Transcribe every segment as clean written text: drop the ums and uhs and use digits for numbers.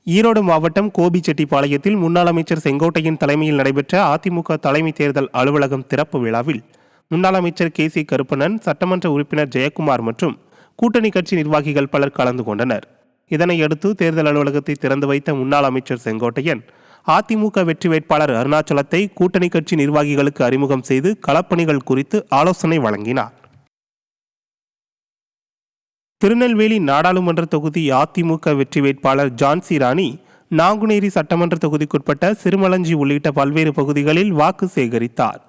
ஈரோடு மாவட்டம் கோபிச்செட்டிப்பாளையத்தில் முன்னாள் அமைச்சர் செங்கோட்டையின் தலைமையில் நடைபெற்ற அதிமுக தலைமை தேர்தல் அலுவலகம் திறப்பு விழாவில் முன்னாள் அமைச்சர் KC கருப்பணன், சட்டமன்ற உறுப்பினர் ஜெயக்குமார் மற்றும் கூட்டணி கட்சி நிர்வாகிகள் பலர் கலந்து கொண்டனர். இதனையடுத்து தேர்தல் அலுவலகத்தை திறந்து வைத்த முன்னாள் அமைச்சர் செங்கோட்டையன் அதிமுக வெற்றி வேட்பாளர் அருணாச்சலத்தை கூட்டணி கட்சி நிர்வாகிகளுக்கு அறிமுகம் செய்து களப்பணிகள் குறித்து ஆலோசனை வழங்கினார். திருநெல்வேலி நாடாளுமன்ற தொகுதி அதிமுக வெற்றி வேட்பாளர் ஜான்சி ராணி நாங்குநேரி சட்டமன்ற தொகுதிக்குட்பட்ட சிறுமலஞ்சி உள்ளிட்ட பல்வேறு பகுதிகளில் வாக்கு சேகரித்தார்.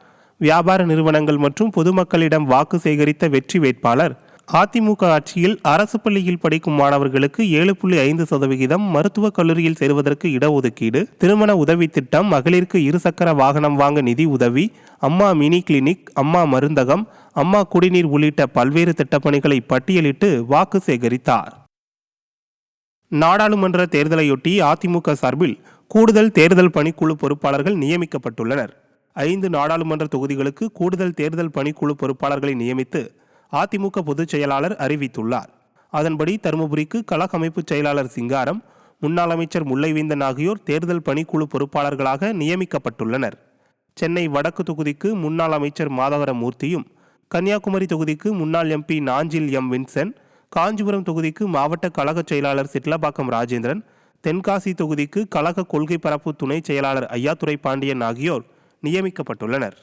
வியாபார நிறுவனங்கள் மற்றும் பொதுமக்களிடம் வாக்கு சேகரித்த வெற்றி வேட்பாளர் அதிமுக ஆட்சியில் அரசு பள்ளியில் படிக்கும் மாணவர்களுக்கு 7.5% மருத்துவக் கல்லூரியில் சேருவதற்கு இடஒதுக்கீடு, திருமண உதவி திட்டம், மகளிருக்கு இருசக்கர வாகனம் வாங்க நிதி உதவி, அம்மா மினி கிளினிக், அம்மா மருந்தகம், அம்மா குடிநீர் உள்ளிட்ட பல்வேறு திட்டப்பணிகளை பட்டியலிட்டு வாக்கு சேகரித்தார். நாடாளுமன்ற தேர்தலையொட்டி அதிமுக சார்பில் கூடுதல் தேர்தல் பணிக்குழு பொறுப்பாளர்கள் நியமிக்கப்பட்டுள்ளனர். 5 நாடாளுமன்ற தொகுதிகளுக்கு கூடுதல் தேர்தல் பணிக்குழு பொறுப்பாளர்களை நியமித்து அதிமுக பொதுச் செயலாளர் அறிவித்துள்ளார். அதன்படி தருமபுரிக்கு கழக அமைப்பு செயலாளர் சிங்காரம், முன்னாள் அமைச்சர் முல்லைவேந்தன் ஆகியோர் தேர்தல் பணிக்குழு பொறுப்பாளர்களாக நியமிக்கப்பட்டுள்ளனர். சென்னை வடக்கு தொகுதிக்கு முன்னாள் அமைச்சர் மாதவரம் மூர்த்தியும், கன்னியாகுமரி தொகுதிக்கு முன்னாள் MP நாஞ்சில் வின்சென்ட், காஞ்சிபுரம் தொகுதிக்கு மாவட்ட கழக செயலாளர் சிட்லபாக்கம் ராஜேந்திரன், தென்காசி தொகுதிக்கு கழக கொள்கை பரப்பு துணை செயலாளர் ஐயாத்துரை பாண்டியன் ஆகியோர் நியமிக்கப்பட்டுள்ளனர்.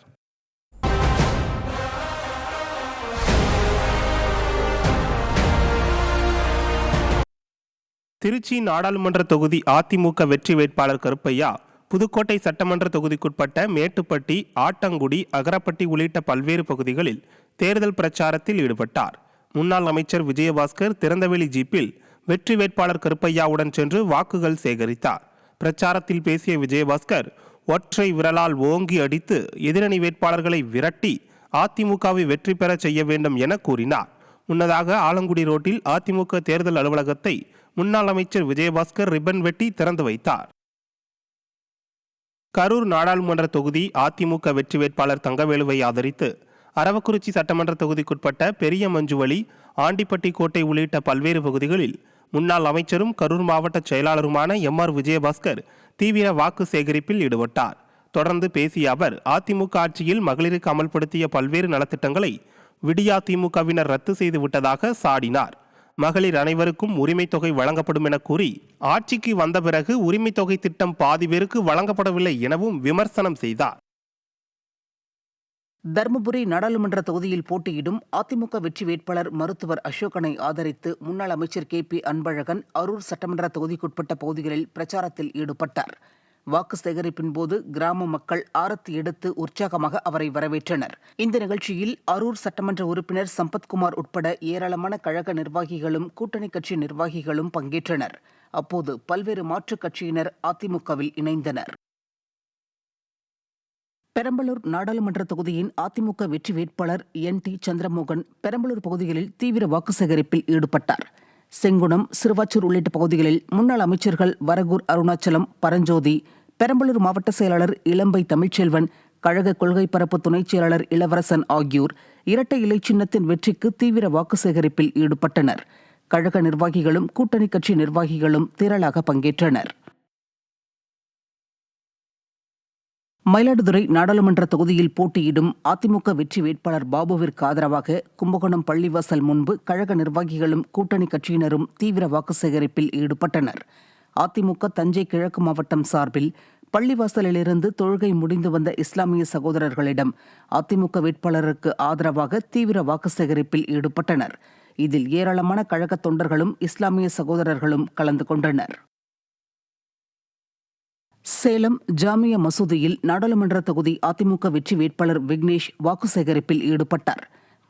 திருச்சி நாடாளுமன்ற தொகுதி அதிமுக வெற்றி வேட்பாளர் கருப்பையா புதுக்கோட்டை சட்டமன்ற தொகுதிக்குட்பட்ட மேட்டுப்பட்டி, ஆட்டங்குடி, அகரப்பட்டி உள்ளிட்ட பல்வேறு பகுதிகளில் தேர்தல் பிரச்சாரத்தில் ஈடுபட்டார். முன்னாள் அமைச்சர் விஜயபாஸ்கர் திறந்தவெளி ஜீப்பில் வெற்றி வேட்பாளர் கருப்பையாவுடன் சென்று வாக்குகள் சேகரித்தார். பிரச்சாரத்தில் பேசிய விஜயபாஸ்கர் ஒற்றை விரலால் ஓங்கி அடித்து எதிரணி வேட்பாளர்களை விரட்டி அதிமுகவை வெற்றி பெற செய்ய வேண்டும் என கூறினார். முன்னதாக ஆலங்குடி ரோட்டில் அதிமுக தேர்தல் அலுவலகத்தை முன்னாள் அமைச்சர் விஜயபாஸ்கர் ரிப்பன் வெட்டி திறந்து வைத்தார். கரூர் நாடாளுமன்ற தொகுதி அதிமுக வெற்றி வேட்பாளர் தங்கவேலுவை ஆதரித்து அரவக்குறிச்சி சட்டமன்ற தொகுதிக்குட்பட்ட பெரிய மஞ்சுவலி, ஆண்டிப்பட்டி கோட்டை உள்ளிட்ட பல்வேறு பகுதிகளில் முன்னாள் அமைச்சரும் கரூர் மாவட்ட செயலாளருமான MR விஜயபாஸ்கர் தீவிர வாக்கு சேகரிப்பில் ஈடுபட்டார். தொடர்ந்து பேசிய அவர் அதிமுக ஆட்சியில் மகளிருக்கு அமல்படுத்திய பல்வேறு நலத்திட்டங்களை விடியா திமுகவினர் ரத்து செய்து விட்டதாக சாடினார். மகளிர் அனைவருக்கும் உரிமை தொகை வழங்கப்படும் என கூறி ஆட்சிக்கு வந்த பிறகு உரிமை தொகை திட்டம் பாதி பேருக்கு வழங்கப்படவில்லை எனவும் விமர்சனம் செய்தார். தருமபுரி நாடாளுமன்ற தொகுதியில் போட்டியிடும் அதிமுக வெற்றி வேட்பாளர் மருத்துவர் அசோகனை ஆதரித்து முன்னாள் அமைச்சர் KP அன்பழகன் அரூர் சட்டமன்ற தொகுதிக்குட்பட்ட பகுதிகளில் பிரச்சாரத்தில் ஈடுபட்டார். வாக்கு சேகரிப்பின் போது கிராம மக்கள் ஆரத்தி எடுத்து உற்சாகமாக அவரை வரவேற்றனர். இந்த நிகழ்ச்சியில் அரூர் சட்டமன்ற உறுப்பினர் சம்பத்குமார் உட்பட ஏராளமான கழக நிர்வாகிகளும் கூட்டணி கட்சி நிர்வாகிகளும் பங்கேற்றனர். அப்போது பல்வேறு மாற்றுக் கட்சியினர் அதிமுகவில் இணைந்தனர். பெரம்பலூர் நாடாளுமன்ற தொகுதியின் அதிமுக வெற்றி வேட்பாளர் NT சந்திரமோகன் பெரம்பலூர் பகுதிகளில் தீவிர வாக்கு சேகரிப்பில் ஈடுபட்டார். செங்குணம், சிறுவாச்சூர் உள்ளிட்ட பகுதிகளில் முன்னாள் அமைச்சர்கள் வரகூர் அருணாச்சலம், பரஞ்சோதி, பெரம்பலூர் மாவட்ட செயலாளர் இளம்பை தமிழ்ச்செல்வன், கழக கொள்கை பரப்பு துணைச் செயலாளர் இளவரசன் ஆகியோர் இரட்டை இலை சின்னத்தின் வெற்றிக்கு தீவிர வாக்கு சேகரிப்பில் ஈடுபட்டனர். கழக நிர்வாகிகளும் கூட்டணி கட்சி நிர்வாகிகளும் திரளாக பங்கேற்றனர். மயிலாடுதுறை நாடாளுமன்ற தொகுதியில் போட்டியிடும் அதிமுக வெற்றி வேட்பாளர் பாபுவிற்கு ஆதரவாக கும்பகோணம் பள்ளிவாசல் முன்பு கழக நிர்வாகிகளும் கூட்டணி கட்சியினரும் தீவிர வாக்கு சேகரிப்பில் ஈடுபட்டனர். அதிமுக தஞ்சை கிழக்கு மாவட்டம் சார்பில் பள்ளிவாசலிலிருந்து தொழுகை முடிந்து வந்த இஸ்லாமிய சகோதரர்களிடம் அதிமுக வேட்பாளருக்கு ஆதரவாக தீவிர வாக்கு சேகரிப்பில் ஈடுபட்டனர். இதில் ஏராளமான கழக தொண்டர்களும் இஸ்லாமிய சகோதரர்களும் கலந்து கொண்டனர். சேலம் ஜாமியா மசூதியில் நாடாளுமன்ற தொகுதி அதிமுக வெற்றி வேட்பாளர் விக்னேஷ் வாக்கு சேகரிப்பில் ஈடுபட்டார்.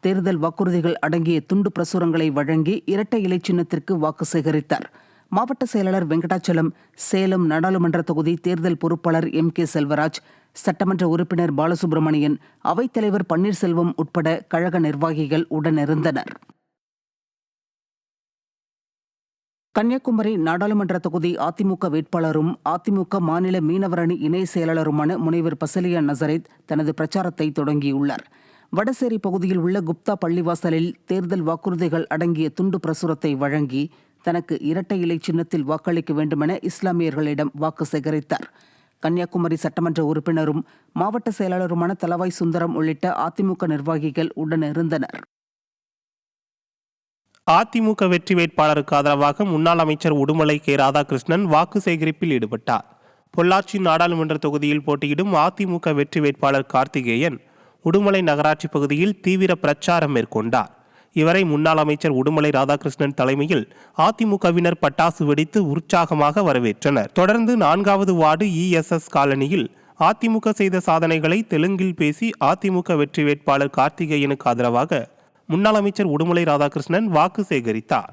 தேர்தல் வாக்குறுதிகள் அடங்கிய துண்டு பிரசுரங்களை வழங்கி இரட்டை இலை சின்னத்திற்கு வாக்கு சேகரித்தார். மாவட்ட செயலாளர் வெங்கடாச்சலம், சேலம் நாடாளுமன்ற தொகுதி தேர்தல் பொறுப்பாளர் MK செல்வராஜ், சட்டமன்ற உறுப்பினர் பாலசுப்ரமணியன், அவைத்தலைவர் பன்னீர்செல்வம் உட்பட கழக நிர்வாகிகள் உடனிருந்தனர். கன்னியாகுமரி நாடாளுமன்ற தொகுதி அதிமுக வேட்பாளரும் அதிமுக மாநில மீனவர் அணி இணை செயலாளருமான முனைவர் பசலியா நசரேத் தனது பிரச்சாரத்தை தொடங்கியுள்ளார். வடசேரி பகுதியில் உள்ள குப்தா பள்ளிவாசலில் தேர்தல் வாக்குறுதிகள் அடங்கிய துண்டு பிரசுரத்தை வழங்கி தனக்கு இரட்டை இலை சின்னத்தில் வாக்களிக்க வேண்டுமென இஸ்லாமியர்களிடம் வாக்கு சேகரித்தார். கன்னியாகுமரி சட்டமன்ற உறுப்பினரும் மாவட்ட செயலாளருமான தளவாய் சுந்தரம் உள்ளிட்ட அதிமுக நிர்வாகிகள் உடனிருந்தனர். அதிமுக வெற்றி வேட்பாளருக்கு ஆதரவாக முன்னாள் அமைச்சர் உடுமலை கே. ராதாகிருஷ்ணன் வாக்கு சேகரிப்பில் ஈடுபட்டார். பொள்ளாச்சி நாடாளுமன்ற தொகுதியில் போட்டியிடும் அதிமுக வெற்றி வேட்பாளர் கார்த்திகேயன் உடுமலை நகராட்சி பகுதியில் தீவிர பிரச்சாரம் மேற்கொண்டார். இவரை முன்னாள் அமைச்சர் உடுமலை ராதாகிருஷ்ணன் தலைமையில் அதிமுகவினர் பட்டாசு வெடித்து உற்சாகமாக வரவேற்றனர். தொடர்ந்து 4வது வார்டு ESS காலனியில் அதிமுக செய்த சாதனைகளை தெலுங்கில் பேசி அதிமுக வெற்றி வேட்பாளர் கார்த்திகேயனுக்கு ஆதரவாக முன்னாள் அமைச்சர் உடுமலை ராதாகிருஷ்ணன் வாக்கு சேகரித்தார்.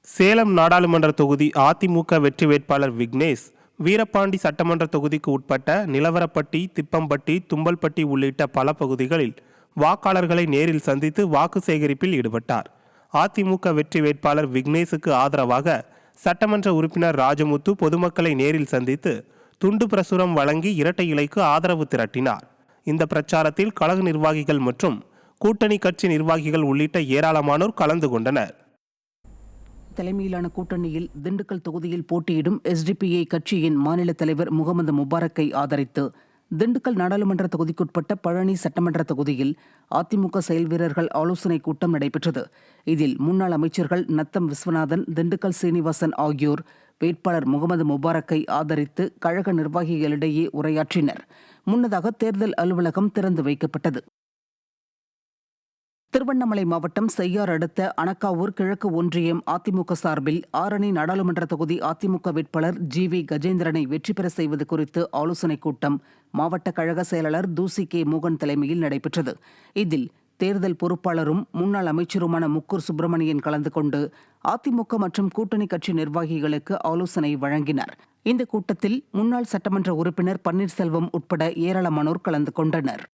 சேலம் நாடாளுமன்ற தொகுதி அதிமுக வெற்றி வேட்பாளர் விக்னேஷ் வீரபாண்டி சட்டமன்ற தொகுதிக்கு உட்பட்ட நிலவரப்பட்டி, திப்பம்பட்டி, தும்பல்பட்டி உள்ளிட்ட பல பகுதிகளில் வாக்காளர்களை நேரில் சந்தித்து வாக்கு சேகரிப்பில் ஈடுபட்டார். அதிமுக வெற்றி வேட்பாளர் விக்னேஷுக்கு ஆதரவாக சட்டமன்ற உறுப்பினர் ராஜமுத்து பொதுமக்களை நேரில் சந்தித்து துண்டு பிரசுரம் வழங்கி இரட்டை இலைக்கு ஆதரவு திரட்டினார். இந்த பிரச்சாரத்தில் கழக நிர்வாகிகள் மற்றும் கூட்டணி கட்சி நிர்வாகிகள் உள்ளிட்ட ஏராளமானோர் கலந்து கொண்டனர். தலைமையிலான கூட்டணியில் திண்டுக்கல் தொகுதியில் போட்டியிடும் SDPI கட்சியின் மாநில தலைவர் முகமது முபாரக்கை ஆதரித்து திண்டுக்கல் நாடாளுமன்ற தொகுதிக்குட்பட்ட பழனி சட்டமன்ற தொகுதியில் அதிமுக செயல் வீரர்கள் ஆலோசனை கூட்டம் நடைபெற்றது. இதில் முன்னாள் அமைச்சர்கள் நத்தம் விஸ்வநாதன், திண்டுக்கல் சீனிவாசன் ஆகியோர் வேட்பாளர் முகமது முபாரக்கை ஆதரித்து கழக நிர்வாகிகளிடையே உரையாற்றினர். முன்னதாக தேர்தல் அலுவலகம் திறந்து வைக்கப்பட்டது. திருவண்ணாமலை மாவட்டம் செய்யார் அடுத்த அணக்காவூர் கிழக்கு ஒன்றியம் அதிமுக சார்பில் ஆரணி நாடாளுமன்ற தொகுதி அதிமுக வேட்பாளர் GV கஜேந்திரனை வெற்றி பெற செய்வது குறித்து ஆலோசனைக் கூட்டம் மாவட்ட கழக செயலாளர் தூசி K. மோகன் தலைமையில் நடைபெற்றது. இதில் தேர்தல் பொறுப்பாளரும் முன்னாள் அமைச்சருமான முக்கூர் சுப்பிரமணியன் கலந்து கொண்டு அதிமுக மற்றும் கூட்டணி கட்சி நிர்வாகிகளுக்கு ஆலோசனை வழங்கினார். இந்த கூட்டத்தில் முன்னாள் சட்டமன்ற உறுப்பினர் பன்னீர்செல்வம் உட்பட ஏராளமானோர் கலந்து கொண்டனர்.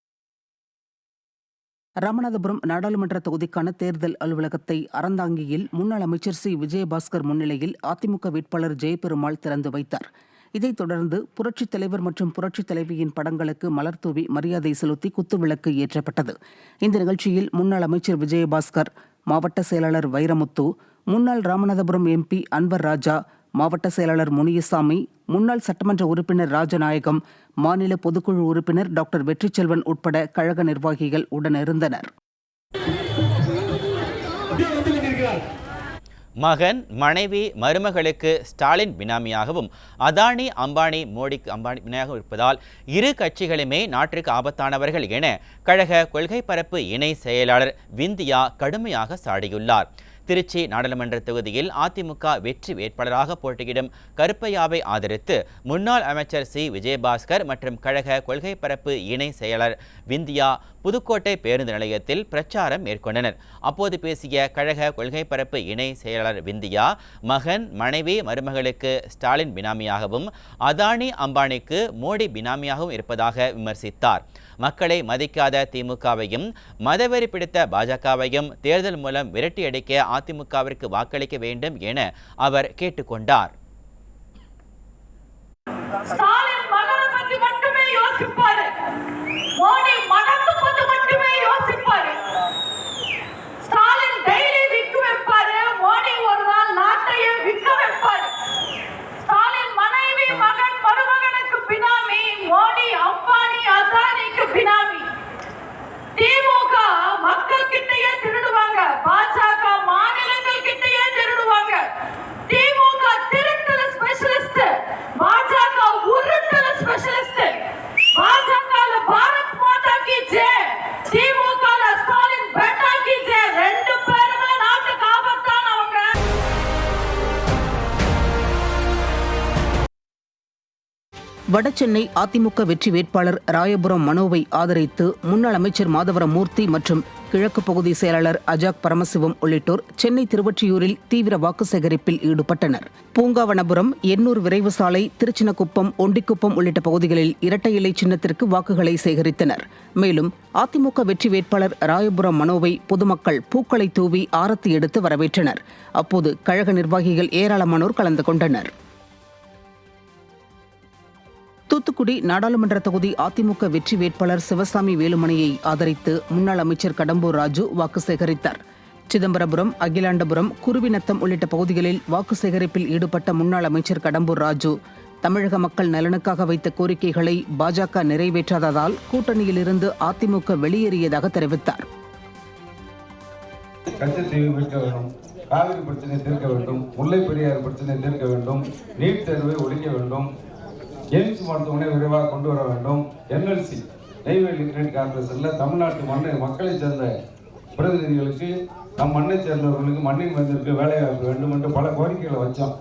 ராமநாதபுரம் நாடாளுமன்ற தொகுதிக்கான தேர்தல் அலுவலகத்தை அறந்தாங்கியில் முன்னாள் அமைச்சர் C. விஜயபாஸ்கர் முன்னிலையில் அதிமுக வேட்பாளர் ஜெயபெருமாள் திறந்து வைத்தார். இதைத் தொடர்ந்து புரட்சித் தலைவர் மற்றும் புரட்சித் தலைவியின் படங்களுக்கு மலர் தூவி மரியாதை செலுத்தி குத்துவிளக்கு ஏற்றப்பட்டது. இந்த நிகழ்ச்சியில் முன்னாள் அமைச்சர் விஜயபாஸ்கர், மாவட்ட செயலாளர் வைரமுத்து, முன்னாள் ராமநாதபுரம் MP அன்வர் ராஜா, மாவட்ட செயலாளர் முனியசாமி, முன்னாள் சட்டமன்ற உறுப்பினர் ராஜநாயகம், மாநில பொதுக்குழு உறுப்பினர் டாக்டர் வெற்றிச்செல்வன் உட்பட கழக நிர்வாகிகள் உடனிருந்தனர். மகன், மனைவி, மருமகளுக்கு ஸ்டாலின் பினாமியாகவும் அதானி, அம்பானி, மோடிக்கு அம்பானி பினாமியாகவும் இருப்பதால் இரு கட்சிகளுமே நாட்டிற்கு ஆபத்தானவர்கள் என கழக கொள்கை பரப்பு இணை செயலாளர் விந்தியா கடுமையாக சாடியுள்ளார். திருச்சி நாடாளுமன்ற தொகுதியில் அதிமுக வெற்றி வேட்பாளராக போட்டியிடும் கருப்பையாவை ஆதரித்து முன்னாள் அமைச்சர் C. விஜயபாஸ்கர் மற்றும் கழக கொள்கை பரப்பு இணை செயலர் விந்தியா புதுக்கோட்டை பேருந்து நிலையத்தில் பிரச்சாரம் மேற்கொண்டனர். அப்போது பேசிய கழக கொள்கை பரப்பு இணை செயலாளர் விந்தியா, மகன், மனைவி, மருமகளுக்கு ஸ்டாலின் பினாமியாகவும் அதானி, அம்பானிக்கு மோடி பினாமியாகவும் இருப்பதாக விமர்சித்தார். மக்களை மதிக்காத திமுகவையும் மதவெறி பிடித்த பாஜகவையும் தேர்தல் மூலம் விரட்டியடிக்க அதிமுகவிற்கு வாக்களிக்க வேண்டும் என அவர் கேட்டுக்கொண்டார். வடசென்னை அதிமுக வெற்றி வேட்பாளர் ராயபுரம் மனோவை ஆதரித்து முன்னாள் அமைச்சர் மாதவரம் மூர்த்தி மற்றும் கிழக்கு பகுதி செயலாளர் அஜாக் பரமசிவம் உள்ளிட்டோர் சென்னை திருவொற்றியூரில் தீவிர வாக்கு சேகரிப்பில் ஈடுபட்டனர். பூங்காவனபுரம், எண்ணூர் விரைவு சாலை, திருச்சினக்குப்பம், ஒண்டிக்குப்பம் உள்ளிட்ட பகுதிகளில் இரட்டை இலை சின்னத்திற்கு வாக்குகளை சேகரித்தனர். மேலும் அதிமுக வெற்றி வேட்பாளர் ராயபுரம் மனோவை பொதுமக்கள் பூக்களை தூவி ஆரத்தி எடுத்து வரவேற்றனர். அப்போது கழக நிர்வாகிகள் ஏராளமானோர் கலந்து கொண்டனர். தூத்துக்குடி நாடாளுமன்ற தொகுதி அதிமுக வெற்றி வேட்பாளர் சிவசாமி வேலுமணியை ஆதரித்து முன்னாள் அமைச்சர் கடம்பூர் ராஜு வாக்கு சேகரித்தார். சிதம்பரபுரம், அகிலாண்டபுரம், குருவிநத்தம் உள்ளிட்ட பகுதிகளில் வாக்கு சேகரிப்பில் ஈடுபட்ட முன்னாள் அமைச்சர் கடம்பூர் ராஜு தமிழக மக்கள் நலனுக்காக வைத்த கோரிக்கைகளை பாஜக நிறைவேற்றாததால் கூட்டணியிலிருந்து அதிமுக வெளியேறியதாக தெரிவித்தார். கச்சத்தீவு மீட்க வேண்டும், காவிரி பிரச்சனை தீர்க்க வேண்டும், முல்லை பெரியாறு பிரச்சனை தீர்க்க வேண்டும், நீட் தேர்வை ஒழிக்க வேண்டும், எய்ம்ஸ் மருத்துவமனை விரைவாக கொண்டு வர வேண்டும், என்எல்சி நெய்வேலி யூனியன் கார்பரேஷன்ல தமிழ்நாட்டு மக்களை சேர்ந்த பிரதிநிதிகளுக்கு நம் மண்ணை சேர்ந்தவர்களுக்கு மண்ணின் மந்திற்கு வேலைவாய்ப்பு வேண்டும் என்று பல கோரிக்கைகளை வச்சோம்.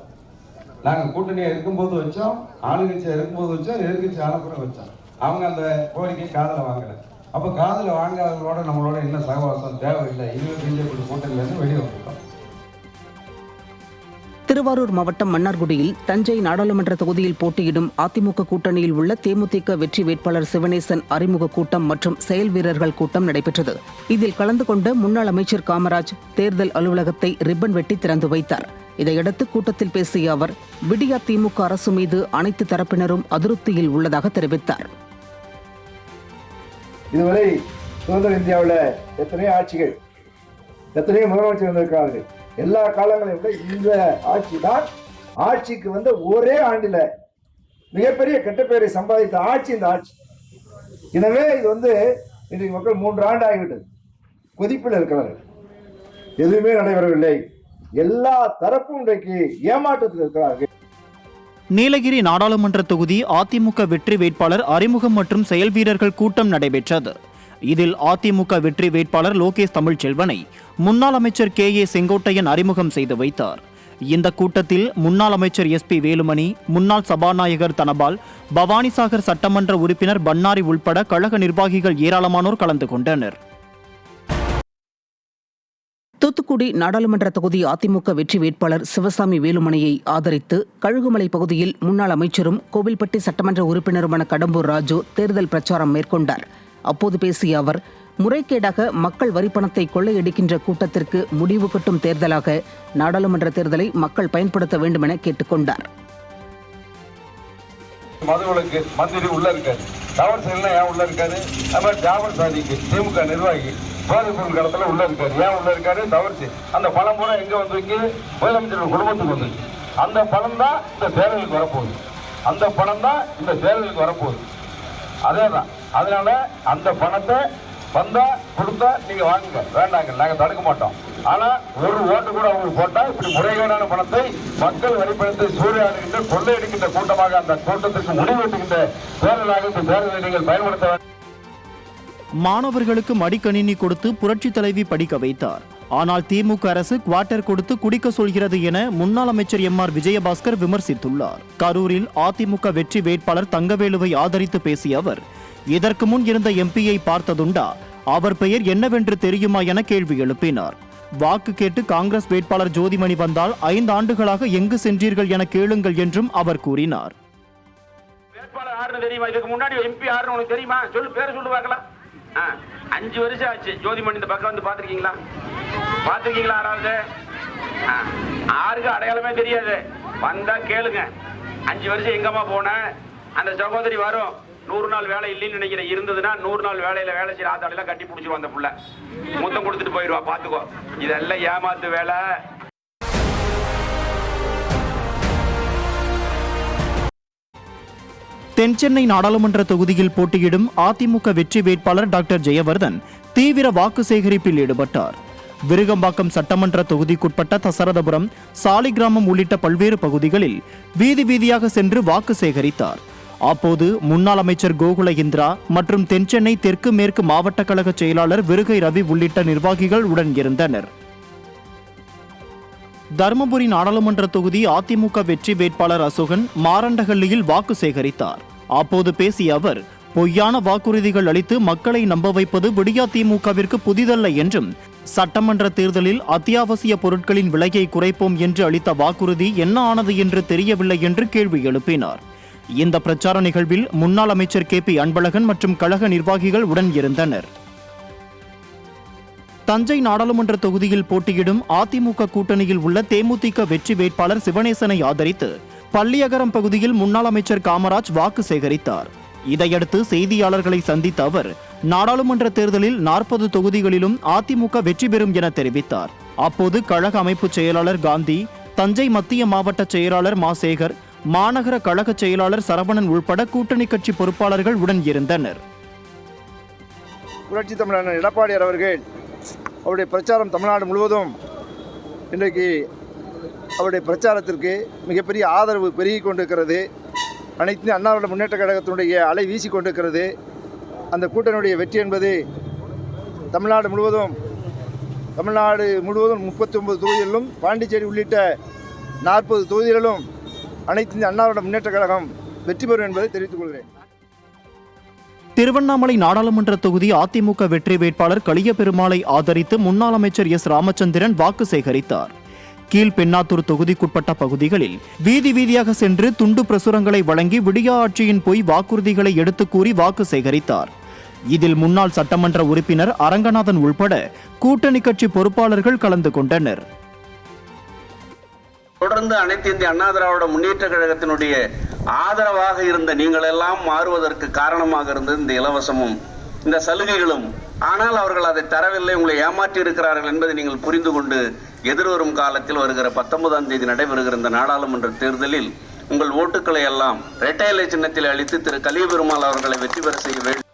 நாங்கள் கூட்டணியாக இருக்கும்போது வச்சோம், ஆளுங்கட்சியாக இருக்கும்போது வச்சோம், எதிர்கட்சி ஆனப்புறம் வச்சோம். அவங்க அந்த கோரிக்கை காதில் வாங்கலை. அப்போ காதில் வாங்காதவங்களோட நம்மளோட என்ன சகவாசம் தேவையில்லை, இனிமேல் பிஜேபி கூட்டணியிலேருந்து வெளியே வந்துட்டோம். திருவாரூர் மாவட்டம் மன்னார்குடியில் தஞ்சை நாடாளுமன்ற தொகுதியில் போட்டியிடும் அதிமுக கூட்டணியில் உள்ள தேமுதிக வெற்றி வேட்பாளர் சிவனேசன் அறிமுக கூட்டம் மற்றும் செயல் வீரர்கள் கூட்டம் நடைபெற்றது. இதில் கலந்து கொண்ட முன்னாள் அமைச்சர் காமராஜ் தேர்தல் அலுவலகத்தை ரிப்பன் வெட்டி திறந்து வைத்தார். இதையடுத்து கூட்டத்தில் பேசிய அவர், விடியா திமுக அரசு மீது அனைத்து தரப்பினரும் அதிருப்தியில் உள்ளதாக தெரிவித்தார். இதுவரை சுதந்திர இந்தியாவில் எத்தனையோ ஆட்சிகள், எத்தனையோ முதலமைச்சர் வந்திருக்கார்கள். எல்லா காலங்களையும் விட இந்த ஆட்சி தான் ஆட்சிக்கு வந்த ஒரே ஆண்டில் மிகப்பெரிய கெட்டப்பெயரை சம்பாதித்த ஆட்சி இந்த ஆட்சி. எனவே இது இன்றைக்கு மக்கள் 3 ஆண்டு ஆகிவிட்டது, கொதிப்பில் இருக்கிறார்கள். எதுவுமே நடைபெறவில்லை. எல்லா தரப்பும் இன்றைக்கு ஏமாற்றத்தில் இருக்கிறார்கள். நீலகிரி நாடாளுமன்ற தொகுதி அதிமுக வெற்றி வேட்பாளர் அறிமுகம் மற்றும் செயல் வீரர்கள் கூட்டம் நடைபெற்றது. இதில் அதிமுக வெற்றி வேட்பாளர் லோகேஷ் தமிழ்ச்செல்வனை முன்னாள் அமைச்சர் KA செங்கோட்டையன் அறிமுகம் செய்து வைத்தார். இந்த கூட்டத்தில் முன்னாள் அமைச்சர் SP வேலுமணி, முன்னாள் சபாநாயகர் தனபால், பவானிசாகர் சட்டமன்ற உறுப்பினர் பன்னாரி உள்பட கழக நிர்வாகிகள் ஏராளமானோர் கலந்து கொண்டனர். தூத்துக்குடி நாடாளுமன்ற தொகுதி அதிமுக வெற்றி வேட்பாளர் சிவசாமி வேலுமணியை ஆதரித்து கழுகுமலை பகுதியில் முன்னாள் அமைச்சரும் கோவில்பட்டி சட்டமன்ற உறுப்பினருமான கடம்பூர் ராஜு தேர்தல் பிரச்சாரம் மேற்கொண்டார். அப்போது பேசிய அவர், முறைகேடாக மக்கள் வரிப்பணத்தை கொள்ளையடிக்கின்ற கூட்டத்திற்கு முடிவு கட்டும் தேர்தலாக நாடாளுமன்ற தேர்தலை மக்கள் பயன்படுத்த வேண்டும் என கேட்டுக்கொண்டார். மதுவிலக்கு மந்திரி உள்ள இருக்காரு, தவறு செயலாம் ஏன் உள்ள இருக்காரு? ஜாபர் சாதிக்கு திமுக நிர்வாகி போதைப் பொருள் கடத்தல உள்ள இருக்காரு, ஏன் உள்ள இருக்காரு? தவறு. அந்த பணம் பூரா எங்க வந்து முதலமைச்சர் குடும்பத்துக்கு வந்து அந்த பணம் தான் இந்த தேர்தலுக்கு வரப்போகுது. அந்த பணம் தான் இந்த தேர்தலுக்கு வரப்போகுது. அதேதான். அதனால அந்த பணத்தை வந்தா கொடுத்தா நீங்க வாங்குங்க, வேண்டாங்க, நாங்க தடுக்க மாட்டோம். ஆனா ஒரு ஓட்டு கூட அவங்களுக்கு போட்டா இப்படி முறைகேடான பணத்தை மக்கள் வரிப்பணத்தை சூறையாடுகின்ற கொள்ளையடிக்கின்ற கூட்டமாக அந்த கூட்டத்திற்கு முடிவெட்டுகின்ற தேர்தலாக இந்த தேர்தலை நீங்கள் பயன்படுத்த வேண்டும். மாணவர்களுக்கு மடிக்கணினி கொடுத்து புரட்சி தலைவி படிக்க வைத்தார். ஆனால் திமுக அரசு குவார்ட்டர் கொடுத்து குடிக்க சொல்கிறது என முன்னாள் அமைச்சர் MR விஜயபாஸ்கர் விமர்சித்துள்ளார். கரூரில் அதிமுக வெற்றி வேட்பாளர் தங்கவேலுவை ஆதரித்து பேசிய அவர், இதற்கு முன் இருந்த MP-யை பார்த்ததுண்டா, அவர் பெயர் என்னவென்று தெரியுமா என கேள்வி எழுப்பினார். வாக்கு கேட்டு காங்கிரஸ் வேட்பாளர் ஜோதிமணி வந்தால் 5 ஆண்டுகளாக எங்கு சென்றீர்கள் என கேளுங்கள் என்றும் அவர் கூறினார். வேட்பாளர் யாருன்னு தெரியுமா? இதுக்கு முன்னாடி MP யாருன்னு உனக்கு தெரியுமா? சொல்லு, பேர் சொல்லு பார்க்கலாம். 5 வருஷம் ஆச்சு ஜோதிமணி இந்த பக்கம் வந்து பாத்திருக்கீங்களா? யாராவது? யாருக்கு அடையாளமே தெரியாது. வந்தா கேளுங்க. 5 வருஷம் எங்கம்மா போன? அந்த சகோதரி வரும், 100 நாள் வேலை இல்லைன்னு நினைக்கிறேன், இருந்ததுன்னா 100 நாள் வேலையில வேலை செய்யற ஆத்தாளெல்லாம் கட்டி பிடிச்சிருவோம். அந்த புள்ள முத்தம் கொடுத்துட்டு போயிடுவா, பாத்துக்கோ. இதெல்லாம் ஏமாத்து வேலை. தென்சென்னை நாடாளுமன்ற தொகுதியில் போட்டியிடும் அதிமுக வெற்றி வேட்பாளர் டாக்டர் ஜெயவர்தன் தீவிர வாக்கு சேகரிப்பில் ஈடுபட்டார். விருகம்பாக்கம் சட்டமன்ற தொகுதிக்குட்பட்ட தசரதபுரம், சாலிகிராமம் உள்ளிட்ட பல்வேறு பகுதிகளில் வீதி வீதியாக சென்று வாக்கு சேகரித்தார். அப்போது முன்னாள் அமைச்சர் கோகுல இந்திரா மற்றும் தென்சென்னை தெற்கு மேற்கு மாவட்ட கழக செயலாளர் விருகை ரவி உள்ளிட்ட நிர்வாகிகள் உடன் இருந்தனர். தருமபுரி நாடாளுமன்ற தொகுதி அதிமுக வெற்றி வேட்பாளர் அசோகன் மாரண்டஹள்ளியில் வாக்கு சேகரித்தார். அப்போது பேசிய அவர், பொய்யான வாக்குறுதிகள் அளித்து மக்களை நம்ப வைப்பது விடியா திமுகவிற்கு புதிதல்ல என்றும், சட்டமன்ற தேர்தலில் அத்தியாவசிய பொருட்களின் விலையை குறைப்போம் என்று அளித்த வாக்குறுதி என்ன ஆனது என்று தெரியவில்லை என்று கேள்வி எழுப்பினார். இந்த பிரச்சார நிகழ்வில் முன்னாள் அமைச்சர் KP அன்பழகன் மற்றும் கழக நிர்வாகிகள் உடன் இருந்தனர். தஞ்சை நாடாளுமன்ற தொகுதியில் போட்டியிடும் அதிமுக கூட்டணியில் உள்ள தேமுதிக வெற்றி வேட்பாளர் சிவனேசனை ஆதரித்து பள்ளியகரம் பகுதியில் முன்னாள் அமைச்சர் காமராஜ் வாக்கு சேகரித்தார். இதையடுத்து செய்தியாளர்களை சந்தித்த அவர், நாடாளுமன்ற தேர்தலில் 40 தொகுதிகளிலும் அதிமுக வெற்றி பெறும் என தெரிவித்தார். அப்போது கழக அமைப்பு செயலாளர் காந்தி, தஞ்சை மத்திய மாவட்ட செயலாளர் மாசேகர், மாநகர கழக செயலாளர் சரவணன் உள்பட கூட்டணி கட்சி பொறுப்பாளர்கள் உடன் இருந்தனர். புரட்சி தமிழர் எடப்பாடியார் அவர்கள் அவருடைய பிரச்சாரம் தமிழ்நாடு முழுவதும் இன்றைக்கு அவருடைய பிரச்சாரத்திற்கு மிகப்பெரிய ஆதரவு பெருகி கொண்டிருக்கிறது. அனைத்து அண்ணா திராவிட முன்னேற்ற கழகத்தினுடைய அலை வீசி கொண்டிருக்கிறது. அந்த கூட்டணியுடைய வெற்றி என்பது தமிழ்நாடு முழுவதும் 39 தொகுதிகளிலும், பாண்டிச்சேரி உள்ளிட்ட 40 தொகுதிகளிலும் அனைத்து அண்ணா திராவிட முன்னேற்ற கழகம் வெற்றி பெறும் என்பதை தெரிவித்துக் கொள்கிறேன். திருவண்ணாமலை நாடாளுமன்ற தொகுதி அதிமுக வெற்றி வேட்பாளர் களியபெருமாளை ஆதரித்து முன்னாள் அமைச்சர் எஸ் ராமச்சந்திரன் வாக்கு சேகரித்தார். கீழ்பெண்ணாத்தூர் தொகுதிக்குட்பட்ட பகுதிகளில் வீதி வீதியாக சென்று துண்டு பிரசுரங்களை வழங்கி விடியா ஆட்சியின் பொய் வாக்குறுதிகளை எடுத்து கூறி வாக்கு சேகரித்தார். இதில் முன்னாள் சட்டமன்ற உறுப்பினர் அரங்கநாதன் உள்பட கூட்டணி கட்சி பொறுப்பாளர்கள் கலந்து கொண்டனர். தொடர்ந்து அனைத்து இந்திய அண்ணா திராவிட முன்னேற்ற கழகத்தினுடைய ஆதரவாக இருந்த நீங்கள் எல்லாம் மாறுவதற்கு காரணமாக இருந்தது இந்த இலவசமும் இந்த சலுகைகளும். ஆனால் அவர்கள் அதை தரவில்லை, உங்களை ஏமாற்றி இருக்கிறார்கள் என்பதை நீங்கள் புரிந்து கொண்டு எதிர்வரும் காலத்தில் வருகிற 19ஆம் தேதி நடைபெறுகிற இந்த நாடாளுமன்ற தேர்தலில் உங்கள் ஓட்டுக்களை எல்லாம் இரட்டை இலை சின்னத்தில் அளித்து திரு கலியபெருமாள் அவர்களை வெற்றி பெற செய்ய வேண்டும்.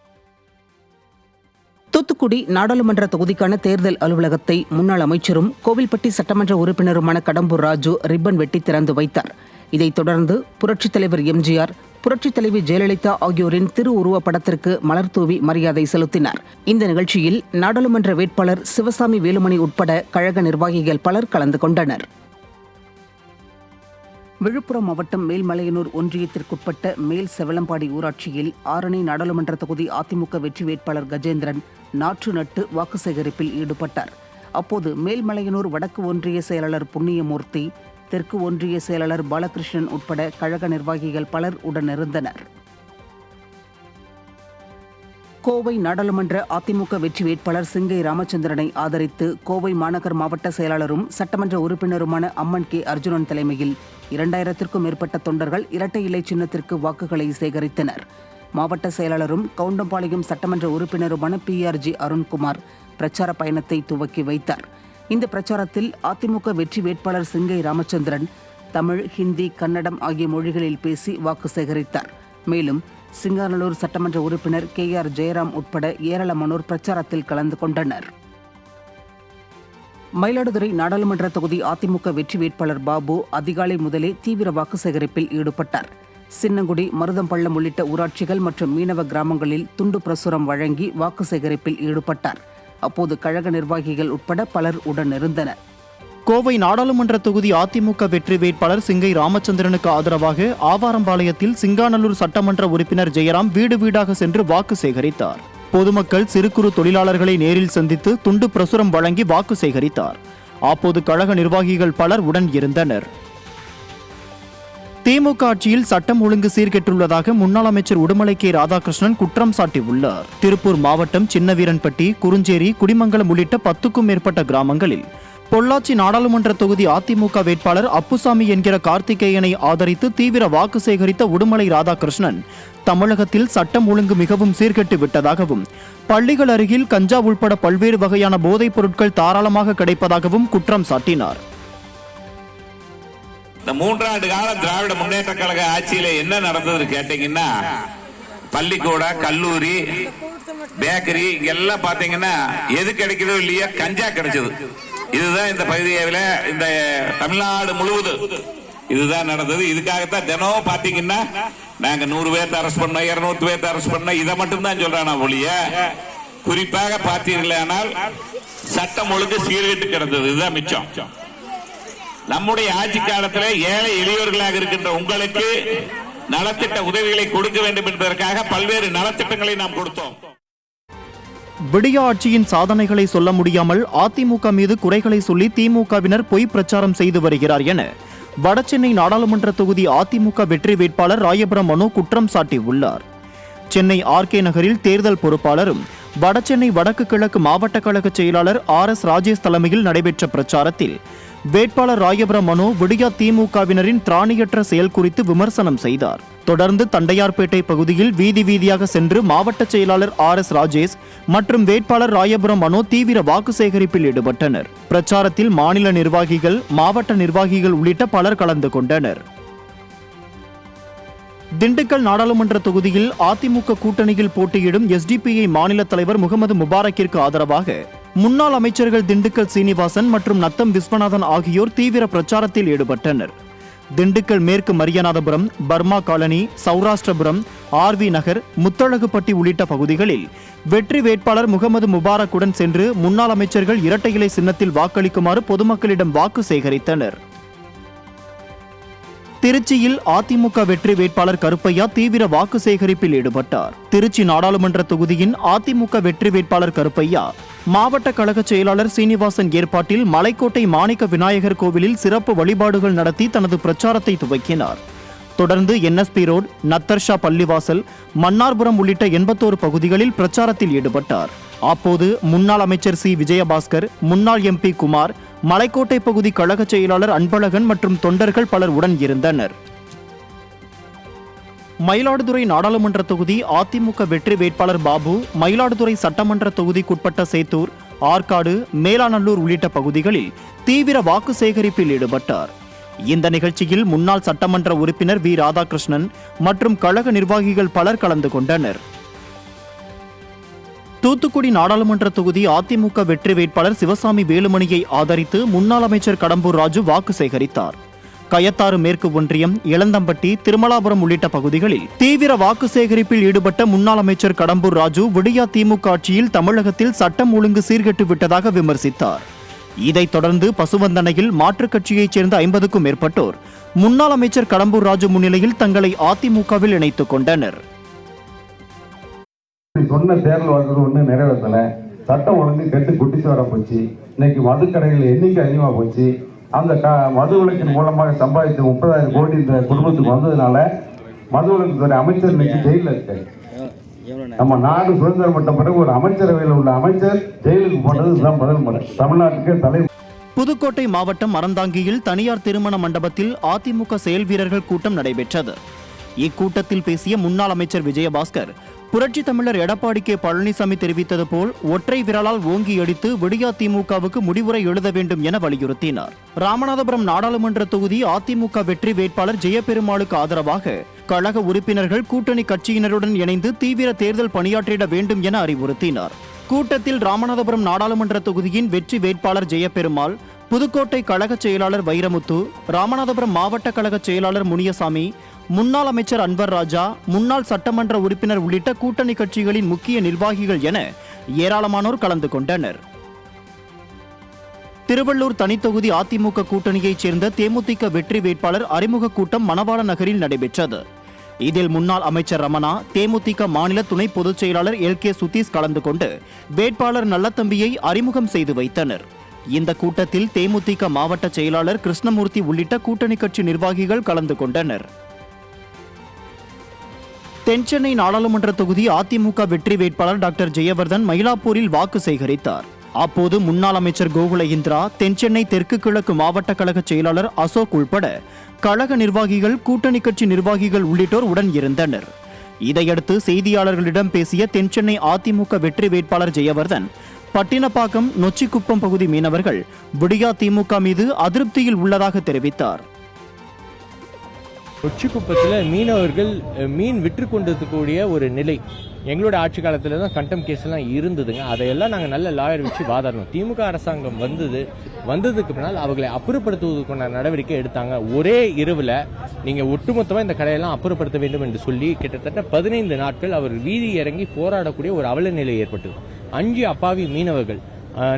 தூத்துக்குடி நாடாளுமன்ற தொகுதிக்கான தேர்தல் அலுவலகத்தை முன்னாள் அமைச்சரும் கோவில்பட்டி சட்டமன்ற உறுப்பினருமான கடம்பூர் ராஜு ரிப்பன் வெட்டி திறந்து வைத்தார். இதைத் தொடர்ந்து புரட்சித் தலைவர் எம்ஜிஆர், புரட்சித் தலைவி ஜெயலலிதா ஆகியோரின் திருவுருவப் படத்திற்கு மலர் தூவி மரியாதை செலுத்தினார். இந்த நிகழ்ச்சியில் நாடாளுமன்ற வேட்பாளர் சிவசாமி வேலுமணி உட்பட கழக நிர்வாகிகள் பலர் கலந்து கொண்டனர். விழுப்புரம் மாவட்டம் மேல்மலையனூர் ஒன்றியத்திற்குட்பட்ட மேல் செவலம்பாடி ஊராட்சியில் ஆரணி நாடாளுமன்ற தொகுதி அதிமுக வெற்றி வேட்பாளர் கஜேந்திரன் நாற்று நட்டு வாக்கு சேகரிப்பில் ஈடுபட்டார். அப்போது மேல்மலையனூர் வடக்கு ஒன்றிய செயலாளர் புண்ணியமூர்த்தி, தெற்கு ஒன்றிய செயலாளர் பாலகிருஷ்ணன் உட்பட கழக நிர்வாகிகள் பலர் உடனிருந்தனர். கோவை நாடாளுமன்ற அதிமுக வெற்றி வேட்பாளர் சிங்கை ராமச்சந்திரனை ஆதரித்து கோவை மாநகர் மாவட்ட செயலாளரும் சட்டமன்ற உறுப்பினருமான அம்மன் கே அர்ஜுனன் தலைமையில் 2000க்கும் மேற்பட்ட தொண்டர்கள் இரட்டை இலை சின்னத்திற்கு வாக்குகளை சேகரித்தனர். மாவட்ட செயலாளரும் கவுண்டம்பாளையம் சட்டமன்ற உறுப்பினருமான PRG அருண்குமார் பிரச்சார பயணத்தை துவக்கி வைத்தார். இந்த பிரச்சாரத்தில் அதிமுக வெற்றி வேட்பாளர் சிங்கை ராமச்சந்திரன் தமிழ், ஹிந்தி, கன்னடம் ஆகிய மொழிகளில் பேசி வாக்கு சேகரித்தார். மேலும் சிங்காநல்லூர் சட்டமன்ற உறுப்பினர் KR ஜெயராம் உட்பட ஏராளமானோர் பிரச்சாரத்தில் கலந்து கொண்டனர். மயிலாடுதுறை நாடாளுமன்ற தொகுதி அதிமுக வெற்றி வேட்பாளர் பாபு அதிகாலை முதலே தீவிர வாக்கு சேகரிப்பில் ஈடுபட்டார். சின்னங்குடி, மருதம்பள்ளம் உள்ளிட்ட ஊராட்சிகள் மற்றும் மீனவ கிராமங்களில் துண்டு பிரசுரம் வழங்கி வாக்கு சேகரிப்பில் ஈடுபட்டார். அப்போது கழக நிர்வாகிகள் உட்பட பலர் உடனிருந்தனர். கோவை நாடாளுமன்ற தொகுதி அதிமுக வெற்றி வேட்பாளர் சிங்கை ராமச்சந்திரனுக்கு ஆதரவாக ஆவாரம்பாளையத்தில் சிங்காநல்லூர் சட்டமன்ற உறுப்பினர் ஜெயராம் வீடு வீடாக சென்று வாக்கு சேகரித்தார். பொதுமக்கள், சிறு குறு தொழிலாளர்களை நேரில் சந்தித்து துண்டு பிரசுரம் வழங்கி வாக்கு சேகரித்தார். அப்போது கழக நிர்வாகிகள் பலர் உடன் இருந்தனர். திமுக ஆட்சியில் சட்டம் ஒழுங்கு சீர்கெட்டுள்ளதாக முன்னாள் அமைச்சர் உடுமலை கே ராதாகிருஷ்ணன் குற்றம் சாட்டியுள்ளார். திருப்பூர் மாவட்டம் சின்னவீரன்பட்டி, குறுஞ்சேரி, குடிமங்கலம் உள்ளிட்ட 10க்கும் மேற்பட்ட கிராமங்களில் பொள்ளாச்சி நாடாளுமன்ற தொகுதி அதிமுக வேட்பாளர் அப்புசாமி என்கிற கார்த்திகேயனை ஆதரித்து தீவிர வாக்கு சேகரித்த உடுமலை ராதாகிருஷ்ணன் தமிழகத்தில் சட்டம் ஒழுங்கு மிகவும் சீர்கெட்டு விட்டதாகவும், பள்ளிகள் அருகில் கஞ்சா உள்பட பல்வேறு வகையான போதைப் பொருட்கள் தாராளமாக கிடைப்பதாகவும் குற்றம் சாட்டினார். இந்த 3 ஆண்டு காலம் திராவிட முன்னேற்ற கழக ஆட்சியில என்ன நடந்தது கேட்டீங்கன்னா, பள்ளிக்கூட, கல்லூரி, பேக்கரி இங்கெல்லாம் பாத்தீங்கன்னா எது கிடைக்குதோ இல்லையா கஞ்சா கிடைச்சது. இதுதான் இந்த பகுதியில், இந்த தமிழ்நாடு முழுவதும் இதுதான் நடந்தது. இதுக்காகத்தான் தினம் பாத்தீங்கன்னா நாங்க 100 பேர்த்த அரெஸ்ட் பண்ணோம், 200 பேர்த்த அரெஸ்ட் பண்ணோம், இதை மட்டும் தான் சொல்றானா ஒழிய குறிப்பாக பார்த்தீர்களானால் சட்டம் ஒழுங்கு சீர்கெட்டு கிடந்தது. இதுதான் மிச்சம். நம்முடைய ஆட்சி காலத்தில் ஏழை எளியவர்களாக இருக்கின்ற உங்களுக்கு நலத்திட்ட உதவிகளை கொடுக்க வேண்டும் என்பதற்காக பல்வேறு நலத்திட்டங்களை நாம் கொடுத்தோம். விடிய ஆட்சியின் சாதனைகளை சொல்ல முடியாமல் அதிமுக மீது குறைகளை சொல்லி திமுகவினர் பொய் பிரச்சாரம் செய்து வருகிறார் என வடசென்னை நாடாளுமன்ற தொகுதி அதிமுக வெற்றி வேட்பாளர் ராயபுரம் மனு குற்றம் சாட்டியுள்ளார். சென்னை RK நகரில் தேர்தல் பொறுப்பாளரும் வடசென்னை வடக்கு கிழக்கு மாவட்ட கழக செயலாளர் RS ராஜேஷ் தலைமையில் நடைபெற்ற பிரச்சாரத்தில் வேட்பாளர் ராயபுரம் மனோ விடியா திமுகவினரின் திராணியற்ற செயல் குறித்து விமர்சனம் செய்தார். தொடர்ந்து தண்டையார்பேட்டை பகுதியில் வீதி வீதியாக சென்று மாவட்ட செயலாளர் RS ராஜேஷ் மற்றும் வேட்பாளர் ராயபுரம் மனோ தீவிர வாக்கு சேகரிப்பில் ஈடுபட்டனர். பிரச்சாரத்தில் மாநில நிர்வாகிகள், மாவட்ட நிர்வாகிகள் உள்ளிட்ட பலர் கலந்து கொண்டனர். திண்டுக்கல் நாடாளுமன்ற தொகுதியில் அதிமுக கூட்டணியில் போட்டியிடும் SDPI மாநில தலைவர் முகமது முபாரக்கிற்கு ஆதரவாக முன்னாள் அமைச்சர்கள் திண்டுக்கல் சீனிவாசன் மற்றும் நத்தம் விஸ்வநாதன் ஆகியோர் தீவிர பிரச்சாரத்தில் ஈடுபட்டனர். திண்டுக்கல் மேற்கு Marianathapuram, Burma colony, Sourashtrapuram, RV நகர், முத்தழகுப்பட்டி உள்ளிட்ட பகுதிகளில் வெற்றி வேட்பாளர் முகமது முபாரக்குடன் சென்று முன்னாள் அமைச்சர்கள் இரட்டை இலை சின்னத்தில் வாக்களிக்குமாறு பொதுமக்களிடம் வாக்கு சேகரித்தனர். திருச்சியில் அதிமுக வெற்றி வேட்பாளர் கருப்பையா தீவிர வாக்கு சேகரிப்பில் ஈடுபட்டார். திருச்சி நாடாளுமன்ற தொகுதியின் அதிமுக வெற்றி வேட்பாளர் கருப்பையா மாவட்ட கழக செயலாளர் சீனிவாசன் ஏற்பாட்டில் மலைக்கோட்டை மாணிக்க விநாயகர் கோவிலில் சிறப்பு வழிபாடுகள் நடத்தி தனது பிரச்சாரத்தை துவக்கினார். தொடர்ந்து NSP ரோடு, நத்தர்ஷா பள்ளிவாசல், மன்னார்புரம் உள்ளிட்ட 81 பகுதிகளில் பிரச்சாரத்தில் ஈடுபட்டார். அப்போது முன்னாள் அமைச்சர் C. விஜயபாஸ்கர், முன்னாள் MP குமார், மலைக்கோட்டை பகுதி கழக செயலாளர் அன்பழகன் மற்றும் தொண்டர்கள் பலர் உடன் இருந்தனர். மயிலாடுதுறை நாடாளுமன்ற தொகுதி அதிமுக வெற்றி வேட்பாளர் பாபு மயிலாடுதுறை சட்டமன்ற தொகுதிக்குட்பட்ட சேத்தூர், ஆற்காடு, மேலாநல்லூர் உள்ளிட்ட பகுதிகளில் தீவிர வாக்கு சேகரிப்பில் ஈடுபட்டார். இந்த நிகழ்ச்சியில் முன்னாள் சட்டமன்ற உறுப்பினர் V. ராதாகிருஷ்ணன் மற்றும் கழக நிர்வாகிகள் பலர் கலந்து கொண்டனர். தூத்துக்குடி நாடாளுமன்ற தொகுதி அதிமுக வெற்றி வேட்பாளர் சிவசாமி வேலுமணியை ஆதரித்து முன்னாள் அமைச்சர் கடம்பூர் ராஜு வாக்கு சேகரித்தார். கயத்தாறு மேற்கு ஒன்றியம், இளந்தம்பட்டி, திருமலாபுரம் உள்ளிட்ட பகுதிகளில் தீவிர வாக்கு சேகரிப்பில் ஈடுபட்ட முன்னாள் அமைச்சர் கடம்பூர் ராஜு விடியா திமுக ஆட்சியில் தமிழகத்தில் சட்டம் ஒழுங்கு சீர்கெட்டு விட்டதாக விமர்சித்தார். இதைத் தொடர்ந்து பசுவந்தனையில் மாற்றுக் கட்சியைச் சேர்ந்த 50க்கும் மேற்பட்டோர் முன்னாள் அமைச்சர் கடம்பூர் ராஜு முன்னிலையில் தங்களை அதிமுகவில் இணைத்துக் கொண்டனர். சொன்ன தேர்தல் வாக்குறுதி ஒண்ணு நிறைவேற்றல, சட்டம் ஒழுங்கு கெட்டு குட்டிச்சு வர போச்சு. இன்னைக்கு மதுக்கடைகள் எண்ணிக்கை அதிகமா போச்சு. அந்த மது விலக்கின் மூலமாக சம்பாதித்த 30,000 கோடி இந்த குடும்பத்துக்கு வந்ததுனால மதுவிலக்குத்துறை அமைச்சர் இன்னைக்கு ஜெயில இருக்காரு. நம்ம நாடு சுதந்திரம் பெற்ற பிறகு ஒரு அமைச்சரவையில் உள்ள அமைச்சர் ஜெயிலுக்கு போனது முதல் முறை தமிழ்நாட்டுக்கு தலை. புதுக்கோட்டை மாவட்டம் அறந்தாங்கியில் தனியார் திருமண மண்டபத்தில் அதிமுக செயல் வீரர்கள் கூட்டம் நடைபெற்றது. இக்கூட்டத்தில் பேசிய முன்னாள் அமைச்சர் விஜயபாஸ்கர், புரட்சி தமிழர் எடப்பாடி K. பழனிசாமி தெரிவித்தது போல் ஒற்றை விரலால் ஓங்கி அடித்து விடியா திமுகவுக்கு முடிவுரை எழுத வேண்டும் என வலியுறுத்தினார். ராமநாதபுரம் நாடாளுமன்ற தொகுதி அதிமுக வெற்றி வேட்பாளர் ஜெயபெருமாளுக்கு ஆதரவாக கழக உறுப்பினர்கள் கூட்டணி கட்சியினருடன் இணைந்து தீவிர தேர்தல் பணியாற்றிட வேண்டும் என அறிவுறுத்தினார். கூட்டத்தில் ராமநாதபுரம் நாடாளுமன்ற தொகுதியின் வெற்றி வேட்பாளர் ஜெயபெருமாள், புதுக்கோட்டை கழக செயலாளர் வைரமுத்து, ராமநாதபுரம் மாவட்ட கழக செயலாளர் முனியசாமி, முன்னாள் அமைச்சர் அன்வர் ராஜா, முன்னாள் சட்டமன்ற உறுப்பினர் உள்ளிட்ட கூட்டணி கட்சிகளின் முக்கிய நிர்வாகிகள் என ஏராளமானோர் கலந்து கொண்டனர். திருவள்ளூர் தனித்தொகுதி அதிமுக கூட்டணியைச் சேர்ந்த தேமுதிக வெற்றி வேட்பாளர் அறிமுக கூட்டம் மணவாள நகரில் நடைபெற்றது. இதில் முன்னாள் அமைச்சர் ரமணா, தேமுதிக மாநில துணை பொதுச் செயலாளர் LK சுதீஷ் கலந்து கொண்டு வேட்பாளர் நல்லத்தம்பியை அறிமுகம் செய்து வைத்தனர். இந்த கூட்டத்தில் தேமுதிக மாவட்ட செயலாளர் கிருஷ்ணமூர்த்தி உள்ளிட்ட கூட்டணி கட்சி நிர்வாகிகள் கலந்து கொண்டனர். தென்சென்னை நாடாளுமன்ற தொகுதி அதிமுக வெற்றி வேட்பாளர் டாக்டர் ஜெயவர்தன் மயிலாப்பூரில் வாக்கு சேகரித்தார். அப்போது முன்னாள் அமைச்சர் கோகுல இந்திரா, தென்சென்னை தெற்கு கிழக்கு மாவட்ட கழக செயலாளர் அசோக் உள்பட கழக நிர்வாகிகள், கூட்டணி கட்சி நிர்வாகிகள் உள்ளிட்டோர் உடன் இருந்தனர். இதையடுத்து செய்தியாளர்களிடம் பேசிய தென்சென்னை அதிமுக வெற்றி வேட்பாளர் ஜெயவர்தன், பட்டினப்பாக்கம், நொச்சிக்குப்பம் பகுதி மீனவர்கள் விடியா திமுக மீது அதிருப்தியில் உள்ளதாக தெரிவித்தார். நொச்சிக்குப்பத்தில் மீனவர்கள் மீன் விற்று கொண்டிருக்கக்கூடிய ஒரு நிலை எங்களோட ஆட்சி காலத்தில் தான் கண்டம் கேஸ்லாம் இருந்ததுங்க. அதையெல்லாம் நாங்கள் நல்ல லாயர் வச்சு வாதாடணும். திமுக அரசாங்கம் வந்ததுக்கு பின்னால் அவர்களை அப்புறப்படுத்துவதற்கான நடவடிக்கை எடுத்தாங்க. ஒரே இரவில் நீங்கள் ஒட்டுமொத்தமாக இந்த கடையெல்லாம் அப்புறப்படுத்த வேண்டும் என்று சொல்லி கிட்டத்தட்ட 15 நாட்கள் அவர் வீதி இறங்கி போராடக்கூடிய ஒரு அவல நிலை ஏற்பட்டது. 5 அப்பாவி மீனவர்கள்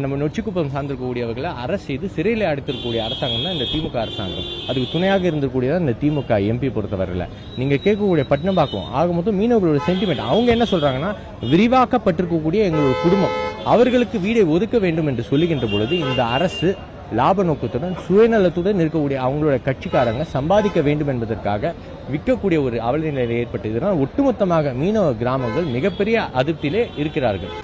நம்ம நொச்சிக்குப்பம் சார்ந்திருக்கக்கூடியவர்களை அரசு செய்து சிறையில் அடைத்திருக்கக்கூடிய அரசாங்கம் தான் இந்த திமுக அரசாங்கம். அதுக்கு துணையாக இருந்திருக்கூடியதான் இந்த திமுக MP பொறுத்தவரையில். நீங்கள் கேட்கக்கூடிய பட்டினப்பாக்கம் ஆக மொத்தம் மீனவர்களோட சென்டிமெண்ட். அவங்க என்ன சொல்றாங்கன்னா, விரிவாக்கப்பட்டிருக்கக்கூடிய எங்களோட குடும்பம் அவர்களுக்கு வீடை ஒதுக்க வேண்டும் என்று சொல்லுகின்ற பொழுது இந்த அரசு லாப நோக்கத்துடன் சுயநலத்துடன் இருக்கக்கூடிய அவங்களோட கட்சிக்காரங்க சம்பாதிக்க வேண்டும் என்பதற்காக விற்கக்கூடிய ஒரு அவல நிலை ஏற்பட்டது. இதனால் ஒட்டுமொத்தமாக மீனவ கிராமங்கள் மிகப்பெரிய அதிருப்தியிலே இருக்கிறார்கள்.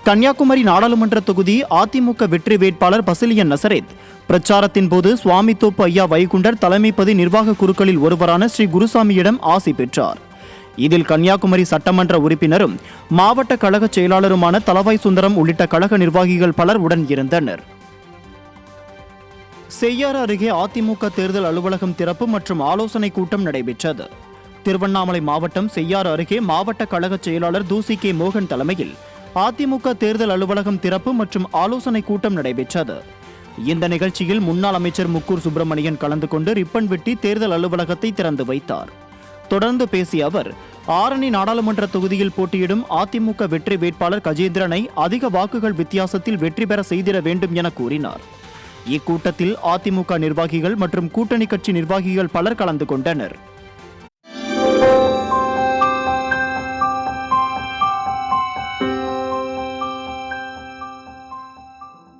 கன்னியாகுமரி நாடாளுமன்ற தொகுதி அதிமுக வெற்றி வேட்பாளர் பசிலியன் நசரேத் பிரச்சாரத்தின் போது சுவாமித்தோப்பு ஐயா வைகுண்டர் தலைமைப்பதி நிர்வாக குருக்களில் ஒருவரான ஸ்ரீ குருசாமியிடம் ஆசி பெற்றார். இதில் கன்னியாகுமரி சட்டமன்ற உறுப்பினரும் மாவட்ட கழக செயலாளருமான தலவாய் சுந்தரம் உள்ளிட்ட கழக நிர்வாகிகள் பலர் உடன் இருந்தனர். செய்யாறு அருகே அதிமுக தேர்தல் அலுவலகம் திறப்பு மற்றும் ஆலோசனை கூட்டம் நடைபெற்றது. திருவண்ணாமலை மாவட்டம் செய்யாறு அருகே மாவட்ட கழக செயலாளர் தூசி கே மோகன் தலைமையில் அதிமுக தேர்தல் அலுவலகம் திறப்பு மற்றும் ஆலோசனை கூட்டம் நடைபெற்றது. இந்த நிகழ்ச்சியில் முன்னாள் அமைச்சர் முக்கூர் சுப்பிரமணியன் கலந்து கொண்டு ரிப்பன் வெட்டி தேர்தல் அலுவலகத்தை திறந்து வைத்தார். தொடர்ந்து பேசிய அவர், ஆரணி நாடாளுமன்ற தொகுதியில் போட்டியிடும் அதிமுக வெற்றி வேட்பாளர் கஜேந்திரனை அதிக வாக்குகள் வித்தியாசத்தில் வெற்றி பெற செய்திட வேண்டும் என கூறினார். இக்கூட்டத்தில் அதிமுக நிர்வாகிகள் மற்றும் கூட்டணி கட்சி நிர்வாகிகள் பலர் கலந்து கொண்டனர்.